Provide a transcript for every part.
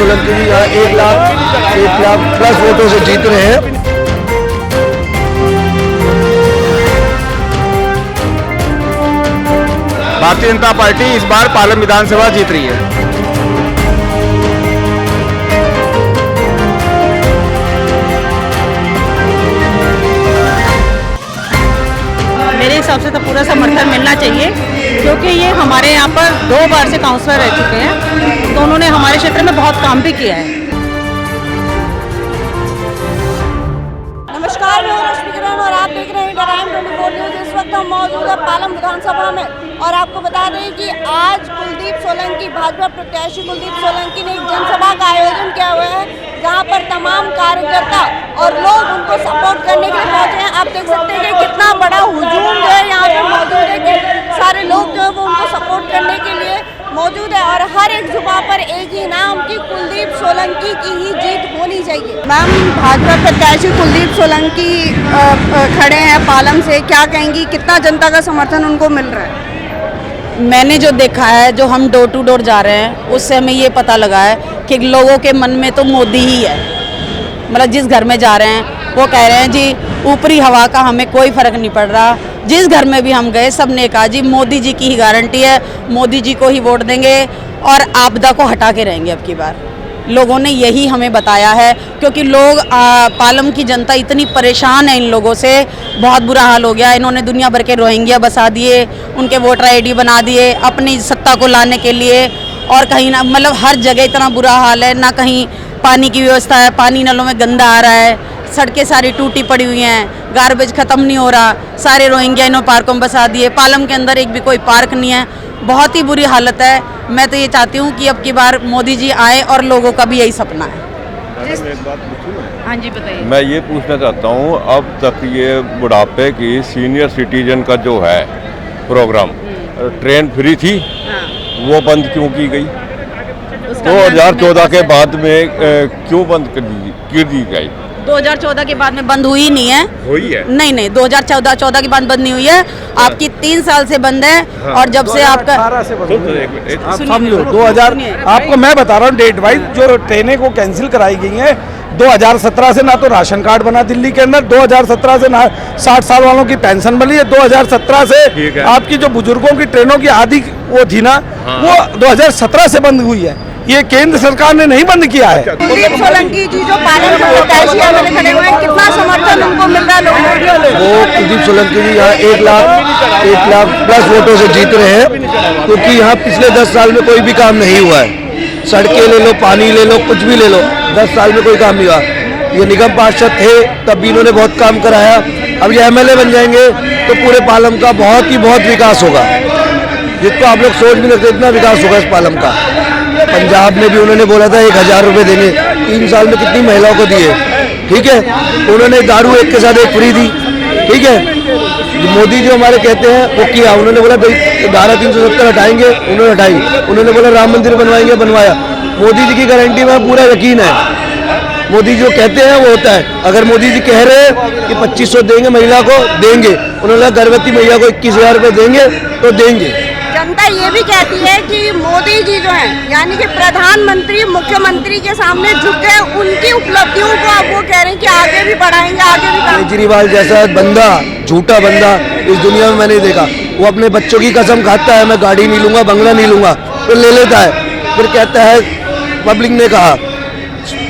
सोलंकी जी यहाँ 1 लाख प्लस वोटों से जीत रहे हैं। भारतीय जनता पार्टी इस बार पालम विधानसभा जीत रही है। मेरे हिसाब से तो पूरा समर्थन मिलना चाहिए, क्योंकि ये हमारे यहाँ पर 2 बार से काउंसलर रह चुके हैं, तो उन्होंने हमारे क्षेत्र में बहुत काम भी किया है। नमस्कार, मैं रश्मि किरण और आप देख रहे हैं टाइम 24 न्यूज़। इस वक्त हम मौजूद है पालम विधानसभा में और आपको बता दें कि आज कुलदीप सोलंकी, भाजपा प्रत्याशी कुलदीप सोलंकी ने एक जनसभा का आयोजन किया हुआ है, जहां पर तमाम कार्यकर्ता और लोग उनको सपोर्ट करने के लिए पहुंचे हैं। आप देख सकते हैं कि कितना बड़ा हुजूम जो है यहाँ पे मौजूद है, कि सारे लोग जो है वो उनको सपोर्ट करने के लिए मौजूद है और हर एक जुबान पर एक ही नाम कि कुलदीप सोलंकी की ही जीत होनी चाहिए। मैम, भाजपा प्रत्याशी कुलदीप सोलंकी खड़े हैं पालम से, क्या कहेंगी, कितना जनता का समर्थन उनको मिल रहा है? मैंने जो देखा है, जो हम डोर टू डोर जा रहे हैं, उससे हमें ये पता लगा है कि लोगों के मन में तो मोदी ही है। मतलब जिस घर में जा रहे हैं वो कह रहे हैं जी ऊपरी हवा का हमें कोई फ़र्क नहीं पड़ रहा। जिस घर में भी हम गए सब ने कहा जी मोदी जी की ही गारंटी है, मोदी जी को ही वोट देंगे और आपदा को हटा के रहेंगे। अब की बार लोगों ने यही हमें बताया है, क्योंकि लोग पालम की जनता इतनी परेशान है इन लोगों से, बहुत बुरा हाल हो गया। इन्होंने दुनिया भर के रोहिंग्या बसा दिए, उनके वोटर आईडी बना दिए अपनी सत्ता को लाने के लिए, और कहीं ना मतलब हर जगह इतना बुरा हाल है, ना कहीं पानी की व्यवस्था है, पानी नलों में गंदा आ रहा है, सड़कें सारी टूटी पड़ी हुई हैं, गार्बेज ख़त्म नहीं हो रहा, सारे रोहिंग्या इन्होंने पार्कों में बसा दिए। पालम के अंदर एक भी कोई पार्क नहीं है, बहुत ही बुरी हालत है। मैं तो ये चाहती हूँ कि अब की बार मोदी जी आए और लोगों का भी यही सपना है। एक बात पूछूं मैं? हाँ जी बताइए। मैं ये पूछना चाहता हूँ, अब तक ये बुढ़ापे की सीनियर सिटीजन का जो है प्रोग्राम, ट्रेन फ्री थी, वो बंद क्यों की गई? 2014 के बाद में क्यों बंद कर दी गई? 2014 के बाद में बंद हुई नहीं है। हुई है? नहीं 2014 के बाद बंद नहीं हुई है, आपकी 3 साल से बंद है। हाँ। और जब से आपका 18 से बंद हुई है। आप समझो 2000, आपको मैं बता रहा हूँ डेट वाइज जो ट्रेनें को कैंसिल कराई गई हैं। 2017 से ना तो राशन कार्ड बना दिल्ली के अंदर, 2017 से ना 60 साल वालों की पेंशन बनी है, 2017 से आपकी जो बुजुर्गों की ट्रेनों की आधी वो थी ना, वो 2017 से बंद हुई है। ये केंद्र सरकार ने नहीं बंद किया है। कुलदीप सोलंकी जी जो पालम से प्रत्याशी खड़े हुए हैं, कितना समर्थन उनको मिल रहा है लोगों को? वो कुलदीप सोलंकी जी यहाँ 1 लाख प्लस वोटों से जीत रहे हैं, क्योंकि यहाँ पिछले 10 साल में कोई भी काम नहीं हुआ है। सड़कें ले लो, पानी ले लो, कुछ भी ले लो, 10 साल में कोई काम नहीं हुआ। ये निगम पार्षद थे तब भी इन्होंने बहुत काम कराया। अब ये MLA बन जाएंगे तो पूरे पालम का बहुत विकास होगा, जिसको आप लोग सोच भी नहीं सकते, इतना विकास होगा इस पालम का। पंजाब में भी उन्होंने बोला था 1000 रुपये देंगे, 3 साल में कितनी महिलाओं को दिए, ठीक है। उन्होंने दारू एक के साथ एक फ्री दी, ठीक है। मोदी जो हमारे कहते हैं वो किया, उन्होंने बोला धारा 370 हटाएंगे, उन्होंने हटाई। उन्होंने बोला राम मंदिर बनवाएंगे, बनवाया। मोदी जी की गारंटी में पूरा यकीन है, मोदी जो कहते हैं वो होता है। अगर मोदी जी कह रहे हैं कि 2500 देंगे महिला को, देंगे। उन्होंने गर्भवती महिला को 21,000 रुपये देंगे तो देंगे। जनता ये भी कहती है कि मोदी जी जो हैं, यानी कि प्रधानमंत्री मुख्यमंत्री के सामने झुक गए, उनकी उपलब्धियों को अब वो कह रहे हैं कि आगे भी बढ़ाएंगे, आगे भी काम। केजरीवाल जैसा बंदा, झूठा बंदा इस दुनिया में मैंने नहीं देखा। वो अपने बच्चों की कसम खाता है, मैं गाड़ी नहीं लूंगा, बंगला नहीं लूंगा, तो ले लेता है। फिर कहता है पब्लिक ने कहा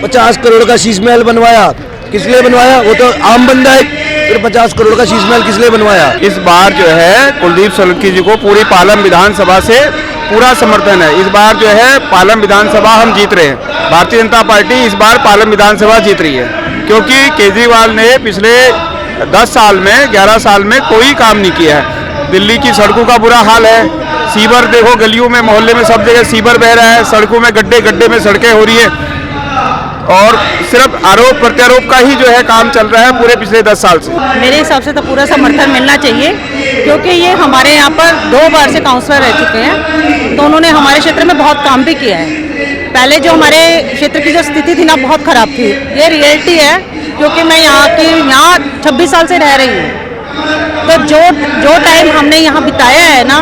50 करोड़ का शीश महल बनवाया, किस लिए बनवाया? वो तो आम बंदा है, फिर 50 करोड़ का शीश महल किस लिए बनवाया? इस बार जो है कुलदीप सोलंकी जी को पूरी पालम विधानसभा से पूरा समर्थन है। इस बार जो है पालम विधानसभा हम जीत रहे हैं। भारतीय जनता पार्टी इस बार पालम विधानसभा जीत रही है, क्योंकि केजरीवाल ने पिछले 10 साल में 11 साल में कोई काम नहीं किया है। दिल्ली की सड़कों का बुरा हाल है, सीवर देखो, गलियों में मोहल्ले में सब जगह सीवर बह रहा है, सड़कों में गड्ढे में सड़कें हो रही है, और सिर्फ आरोप प्रत्यारोप का ही जो है काम चल रहा है पूरे पिछले 10 साल से। मेरे हिसाब से तो पूरा समर्थन मिलना चाहिए, क्योंकि ये हमारे यहाँ पर 2 बार से काउंसलर रह चुके हैं, तो उन्होंने हमारे क्षेत्र में बहुत काम भी किया है। पहले जो हमारे क्षेत्र की जो स्थिति थी ना, बहुत ख़राब थी, ये रियलिटी है, क्योंकि मैं यहाँ 26 साल से रह रही हूँ। तो जो टाइम हमने यहाँ बिताया है ना,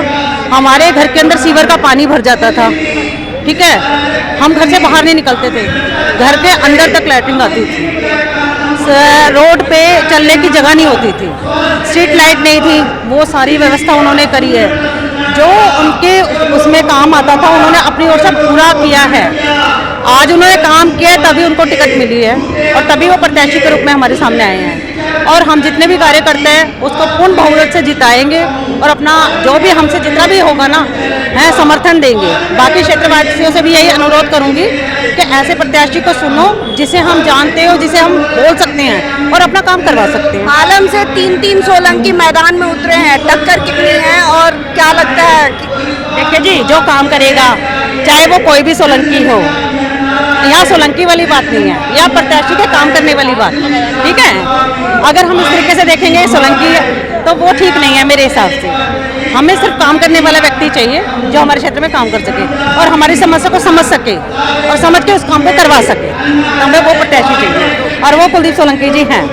हमारे घर के अंदर सीवर का पानी भर जाता था, ठीक है, हम घर से बाहर नहीं निकलते थे, घर के अंदर तक लैट्रिन आती थी, रोड पे चलने की जगह नहीं होती थी, स्ट्रीट लाइट नहीं थी, वो सारी व्यवस्था उन्होंने करी है। जो उनके उसमें काम आता था उन्होंने अपनी ओर से पूरा किया है। आज उन्होंने काम किया है तभी उनको टिकट मिली है और तभी वो प्रत्याशी के रूप में हमारे सामने आए हैं। और हम जितने भी कार्य करते हैं उसको पूर्ण बहुमत से जिताएंगे और अपना जो भी हमसे जितना भी होगा ना है समर्थन देंगे। बाकी क्षेत्रवासियों से भी यही अनुरोध करूंगी कि ऐसे प्रत्याशी को सुनो जिसे हम जानते हो, जिसे हम बोल सकते हैं और अपना काम करवा सकते हैं। पालम से 3-3 सोलंकी मैदान में उतरे हैं, टक्कर कितनी है और क्या लगता है देखिए जी, जो काम करेगा चाहे वो कोई भी सोलंकी हो, यहाँ सोलंकी वाली बात नहीं है, यहाँ प्रत्याशी के काम करने वाली बात, ठीक है। अगर हम इस तरीके से देखेंगे सोलंकी तो वो ठीक नहीं है मेरे हिसाब से। हमें सिर्फ काम करने वाला व्यक्ति चाहिए जो हमारे क्षेत्र में काम कर सके और हमारी समस्या को समझ सके और समझ के उस काम को करवा सके, हमें वो प्रत्याशी चाहिए और वो कुलदीप सोलंकी जी हैं।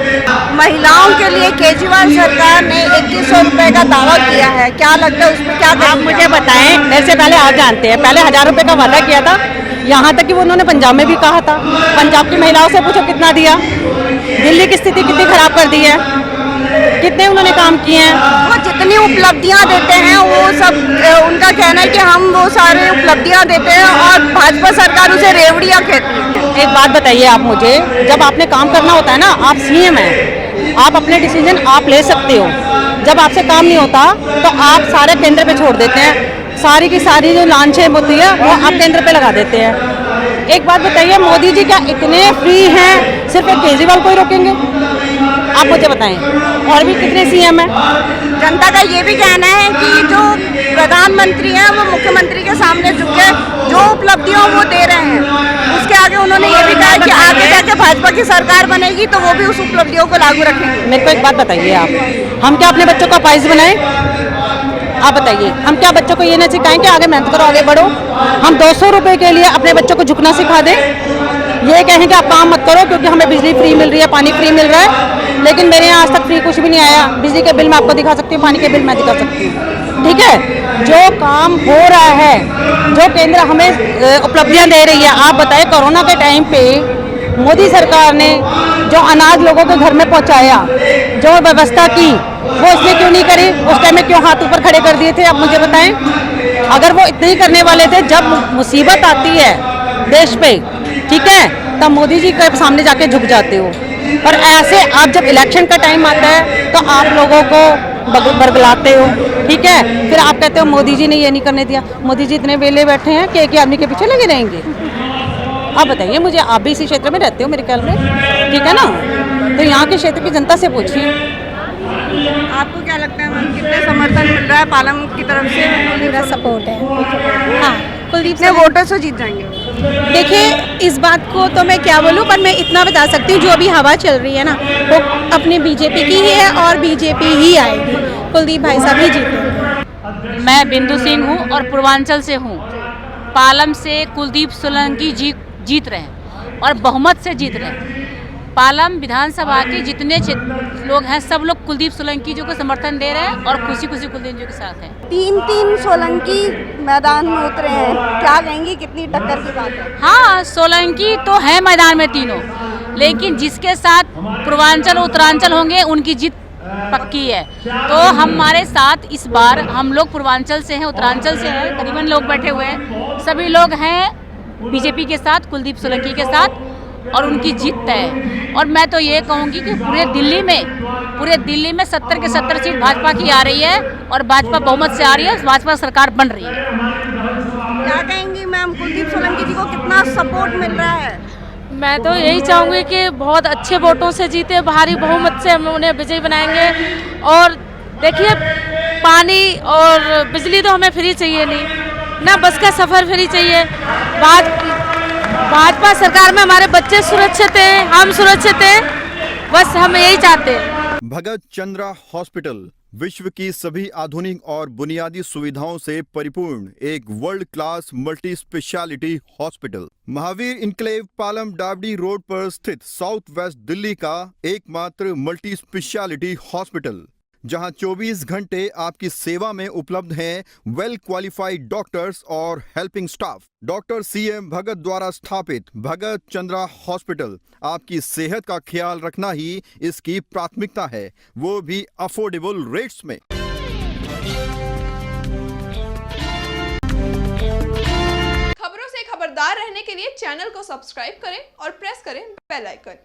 महिलाओं के लिए केजरीवाल सरकार ने 2100 रुपए का दावा किया है, क्या लगता है उसमें क्या आप मुझे बताएं, मेरे से पहले आप जानते हैं, पहले 1000 रुपये का वादा किया था, यहाँ तक कि वो उन्होंने पंजाब में भी कहा था। पंजाब की महिलाओं से पूछो कितना दिया, दिल्ली की स्थिति कितनी खराब कर दी है, कितने उन्होंने काम किए हैं। वो जितनी उपलब्धियां देते हैं वो सब उनका कहना है कि हम वो सारे उपलब्धियां देते हैं और भाजपा सरकार उसे रेवड़ियां कहती है। एक बात बताइए आप मुझे, जब आपने काम करना होता है ना, आप सीएम हैं, आप अपने डिसीजन आप ले सकते हो। जब आपसे काम नहीं होता तो आप सारे केंद्र पे छोड़ देते हैं, सारी की सारी जो लांछें होती है वो आप केंद्र पे लगा देते हैं। एक बात बताइए, मोदी जी क्या इतने फ्री हैं सिर्फ एक केजरीवाल को ही रोकेंगे? आप मुझे बताएं, और भी कितने सीएम हैं? जनता का ये भी कहना है कि जो प्रधानमंत्री हैं वो मुख्यमंत्री के सामने झुके, जो उपलब्धियां वो दे रहे हैं उसके आगे उन्होंने ये भी कहा कि आगे जाके भाजपा की सरकार बनेगी तो वो भी उस उपलब्धियों को लागू रखेंगे। मेरे को एक बात बताइए आप, हम क्या अपने बच्चों का अपाहिज बनाएं? आप बताइए, हम क्या बच्चों को ये ना सिखाएं कि आगे मेहनत करो, आगे बढ़ो? हम 200 रुपये के लिए अपने बच्चों को झुकना सिखा दें? ये कहें कि आप काम मत करो क्योंकि हमें बिजली फ्री मिल रही है, पानी फ्री मिल रहा है, लेकिन मेरे यहाँ आज तक फ्री कुछ भी नहीं आया। बिजली के बिल मैं आपको दिखा सकती हूँ, पानी के बिल मैं दिखा सकती हूँ, ठीक है। जो काम हो रहा है, जो केंद्र हमें उपलब्धियाँ दे रही है, आप बताएं कोरोना के टाइम पे मोदी सरकार ने जो अनाज लोगों के घर में पहुँचाया, जो व्यवस्था की, वो इसने क्यों नहीं करी? उस टाइम में क्यों हाथ ऊपर खड़े कर दिए थे? आप मुझे बताएं। अगर वो इतने ही करने वाले थे, जब मुसीबत आती है देश पे, ठीक है, तब मोदी जी के सामने जाके झुक जाते हो। और ऐसे आप जब इलेक्शन का टाइम आता है तो आप लोगों को बरगलाते हो, ठीक है, फिर आप कहते हो मोदी जी ने ये नहीं करने दिया। मोदी जी इतने वेले बैठे हैं कि एक ही आदमी के पीछे लगे रहेंगे? आप बताइए मुझे, आप भी इसी क्षेत्र में रहते हो मेरे ख्याल में, ठीक है ना, तो यहाँ के क्षेत्र की जनता से पूछिए। आपको क्या लगता है मैम, कितने समर्थन मिल रहा है पालम की तरफ से? मेरा सपोर्ट है, हाँ, कुलदीप कितने वोटर से जीत जाएंगे? देखिए, इस बात को तो मैं क्या बोलूँ, पर मैं इतना बता सकती हूँ जो अभी हवा चल रही है ना, वो अपनी बीजेपी की ही है और बीजेपी ही आएगी। कुलदीप भाई साहब ही जीतेंगे। मैं बिंदु सिंह हूँ और पूर्वांचल से हूँ। पालम से कुलदीप सोलंकी जी जीत रहे हैं और बहुमत से जीत रहे हैं। पालम विधानसभा के जितने लोग हैं सब लोग कुलदीप सोलंकी जी को समर्थन दे रहे हैं और खुशी खुशी कुलदीप जी के साथ हैं। 3-3 सोलंकी मैदान में उतरे हैं, क्या कहेंगी, कितनी टक्कर की बात है? हाँ, सोलंकी तो है मैदान में तीनों, लेकिन जिसके साथ पूर्वांचल उत्तरांचल होंगे उनकी जीत पक्की है। तो हमारे साथ इस बार हम लोग पूर्वांचल से हैं, उत्तरांचल से हैं, करीबन लोग बैठे हुए हैं, सभी लोग हैं बीजेपी के साथ, कुलदीप सोलंकी के साथ, और उनकी जीत तय है। और मैं तो ये कहूँगी कि पूरे दिल्ली में 70 के 70 सीट भाजपा की आ रही है और भाजपा बहुमत से आ रही है, भाजपा सरकार बन रही है। क्या कहेंगी मैम, कुलदीप सोलंकी जी को कितना सपोर्ट मिल रहा है? मैं तो यही चाहूँगी कि बहुत अच्छे वोटों से जीते, भारी बहुमत से हम उन्हें विजयी बनाएंगे। और देखिए, पानी और बिजली तो हमें फ्री चाहिए नहीं ना, बस का सफ़र फ्री चाहिए। भाजपा सरकार में हमारे बच्चे सुरक्षित हैं, हम सुरक्षित हैं, बस हम यही चाहते हैं। भगत चंद्रा हॉस्पिटल विश्व की सभी आधुनिक और बुनियादी सुविधाओं से परिपूर्ण एक world class multi speciality hospital, Mahavir enclave Palam डावडी रोड पर स्थित साउथ वेस्ट दिल्ली का एकमात्र मल्टी स्पेशलिटी हॉस्पिटल, जहां 24 घंटे आपकी सेवा में उपलब्ध हैं वेल क्वालिफाइड डॉक्टर्स और हेल्पिंग स्टाफ। डॉक्टर CM भगत द्वारा स्थापित भगत चंद्रा हॉस्पिटल आपकी सेहत का ख्याल रखना ही इसकी प्राथमिकता है, वो भी अफोर्डेबल रेट्स में। खबरों से खबरदार रहने के लिए चैनल को सब्सक्राइब करें और प्रेस करें बेल आइकन।